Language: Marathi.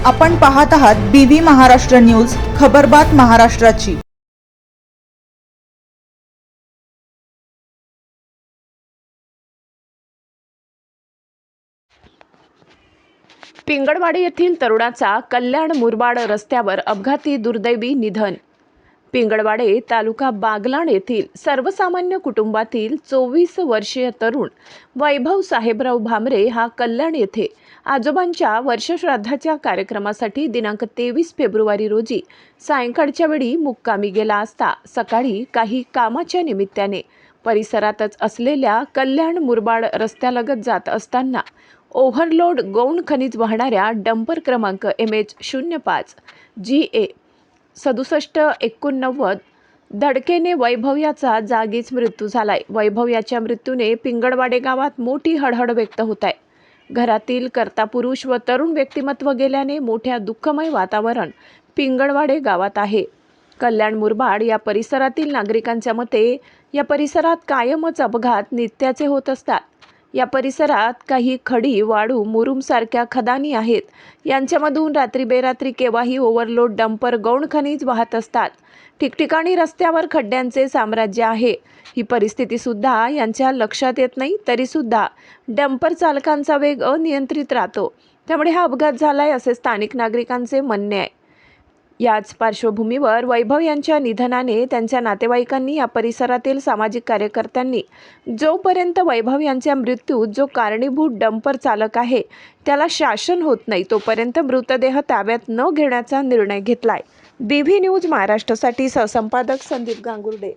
आपण पाहत आहात BV महाराष्ट्र न्यूज, खबरबात महाराष्ट्राची। पिंगळवाडी येथील तरुणाचा कल्याण मुरबाड रस्त्यावर अपघाती दुर्दैवी निधन। पिंगळवाडी तालुका बागलाण येथील सर्वसामान्य कुटुंबातील 24 वर्षीय तरुण वैभव साहेबराव भामरे हा कल्याण येथे आजोबांच्या वर्षश्राद्धाच्या कार्यक्रमासाठी दिनांक 23 फेब्रुवारी रोजी सायंकाळच्या वेळी मुक्कामी गेला असता सकाळी काही कामाच्या निमित्ताने परिसरातच असलेल्या कल्याण मुरबाड रस्त्यालगत जात असताना ओव्हरलोड गौण खनिज वाहणाऱ्या डंपर क्रमांक MH05 GA 6789 धडकेने वैभव याचा जागीच मृत्यू झालाय। वैभव याच्या मृत्यूने पिंगळवाडे गावात मोठी हळहळ व्यक्त होत आहे। घरातील कर्ता पुरुष व तरुण व्यक्तिमत्व गेल्याने मोठ्या दुःखमय वातावरण पिंगळवाडे गावात आहे। कल्याण मुरबाड या परिसरातील नागरिकांच्या मते या परिसरात कायमच अपघात नित्याचे होत असतात। या परिसरात काही खडी, वाळू, मुरुम सारख्या खदानी आहेत। यांच्यामधून रात्री बेरात्री केव्हाही ओव्हरलोड डंपर गौण खनिज वाहत असतात। ठिकठिकाणी रस्त्यावर खड्ड्यांचे साम्राज्य आहे। ही परिस्थिती सुद्धा यांच्या लक्षात येत नाही, तरी सुद्धा डंपर चालकांचा वेग अनियंत्रित राहतो, त्यामुळे हा अपघात झालाय असे स्थानिक नागरिकांचे म्हणणे आहे। याच पार्श्वभूमीवर वैभव यांच्या निधनाने त्यांच्या नातेवाईकांनी या परिसरातील सामाजिक कार्यकर्त्यांनी जोपर्यंत वैभव यांच्या मृत्यूत जो कारणीभूत डंपर चालक आहे त्याला शासन होत नाही तोपर्यंत मृतदेह ताब्यात न घेण्याचा निर्णय घेतलाय। BV न्यूज महाराष्ट्रासाठी सहसंपादक संदीप गांगुर्डे।